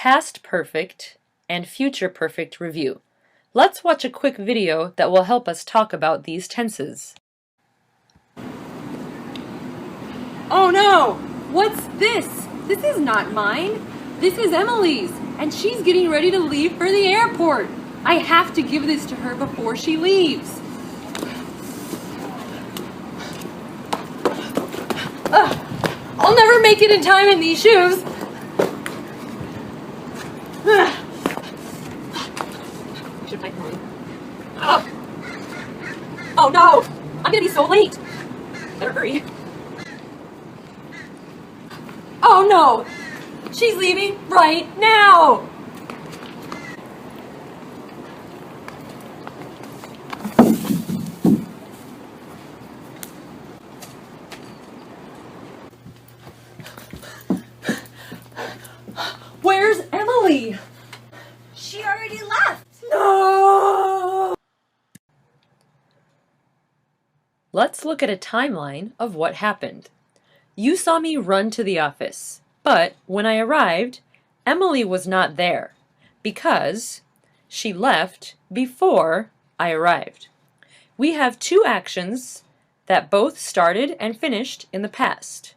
past perfect and future perfect review. Let's watch a quick video that will help us talk about these tenses. Oh no! What's this? This is not mine. This is Emily's, and she's getting ready to leave for the airport. I have to give this to her before she leaves. I'll never make it in time in these shoes. Oh no! I'm gonna be so late. Better hurry. Oh no! She's leaving right now! Where's Emily? She already left. No! Let's look at a timeline of what happened. You saw me run to the office, but when I arrived, Emily was not there because she left before I arrived. We have two actions that both started and finished in the past.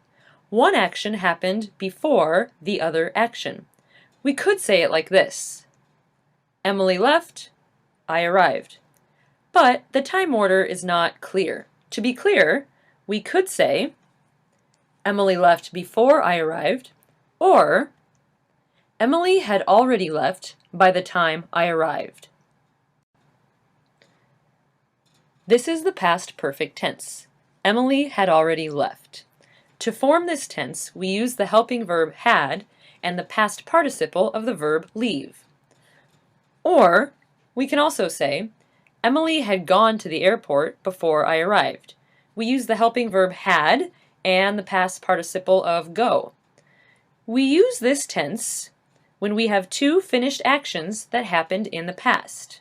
One action happened before the other action. We could say it like this: Emily left, I arrived. But the time order is not clear. To be clear, we could say Emily left before I arrived, or Emily had already left by the time I arrived. This is the past perfect tense. Emily had already left. To form this tense, we use the helping verb had and the past participle of the verb leave. Or we can also say, Emily had gone to the airport before I arrived. We use the helping verb had and the past participle of go. We use this tense when we have two finished actions that happened in the past.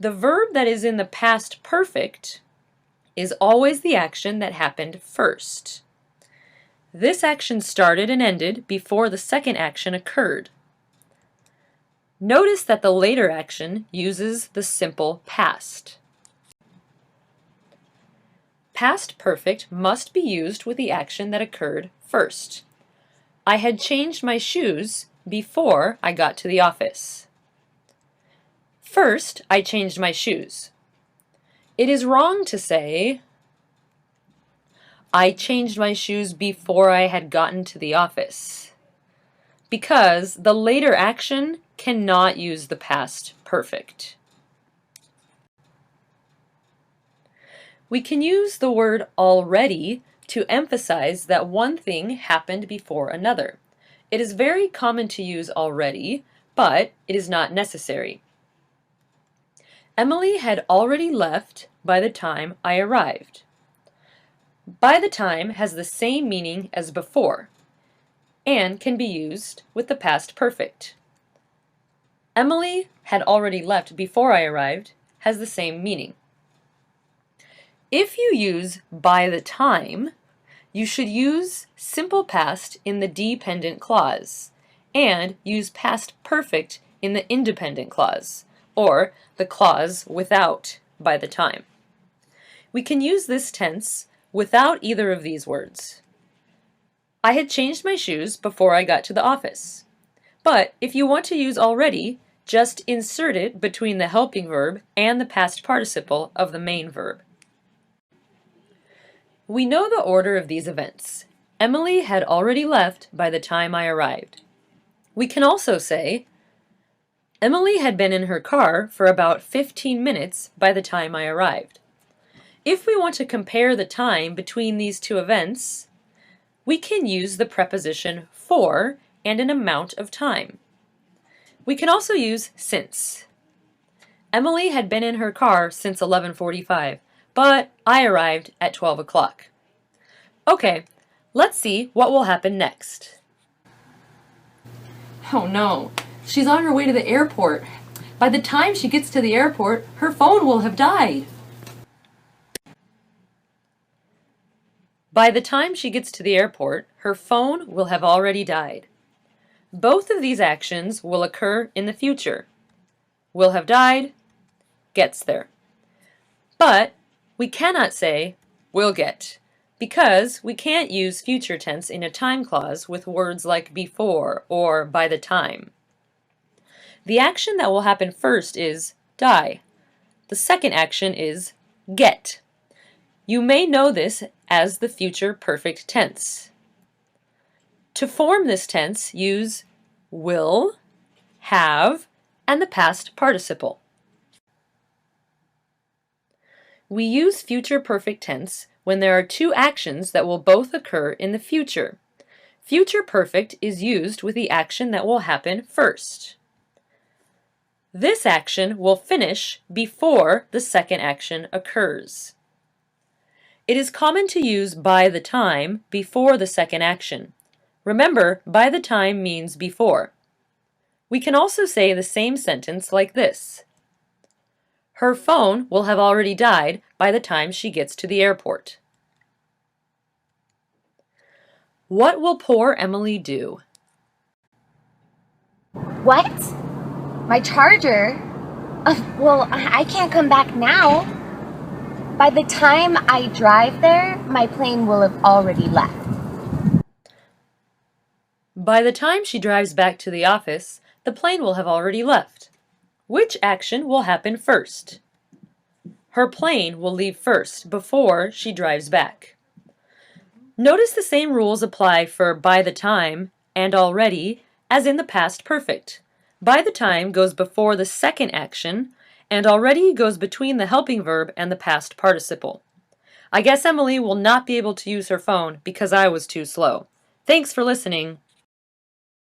The verb that is in the past perfect is always the action that happened first. This action started and ended before the second action occurred. Notice that the later action uses the simple past. Past perfect must be used with the action that occurred first. I had changed my shoes before I got to the office. First, I changed my shoes. It is wrong to say, I changed my shoes before I had gotten to the office, because the later action cannot use the past perfect. We can use the word already to emphasize that one thing happened before another. It is very common to use already, but it is not necessary. Emily had already left by the time I arrived. By the time has the same meaning as before and can be used with the past perfect. Emily had already left before I arrived has the same meaning. If you use by the time, you should use simple past in the dependent clause and use past perfect in the independent clause, or the clause without by the time. We can use this tense without either of these words. I had changed my shoes before I got to the office. But if you want to use already, just insert it between the helping verb and the past participle of the main verb. We know the order of these events. Emily had already left by the time I arrived. We can also say, Emily had been in her car for about 15 minutes by the time I arrived. If we want to compare the time between these two events, we can use the preposition for and an amount of time. We can also use since. Emily had been in her car since 11:45, but I arrived at 12 o'clock. Okay, let's see what will happen next. Oh no, she's on her way to the airport. By the time she gets to the airport, her phone will have died. By the time she gets to the airport, her phone will have already died. Both of these actions will occur in the future. Will have died, gets there. But we cannot say will get, because we can't use future tense in a time clause with words like before or by the time. The action that will happen first is die. The second action is get. You may know this as the future perfect tense. To form this tense, use will, have, and the past participle. We use future perfect tense when there are two actions that will both occur in the future. Future perfect is used with the action that will happen first. This action will finish before the second action occurs. It is common to use by the time before the second action. Remember, by the time means before. We can also say the same sentence like this. Her phone will have already died by the time she gets to the airport. What will poor Emily do? What? My charger? Well, I can't come back now. By the time I drive there, my plane will have already left. By the time she drives back to the office, the plane will have already left. Which action will happen first? Her plane will leave first before she drives back. Notice the same rules apply for by the time and already as in the past perfect. By the time goes before the second action, and already goes between the helping verb and the past participle. I guess Emily will not be able to use her phone because I was too slow. Thanks for listening.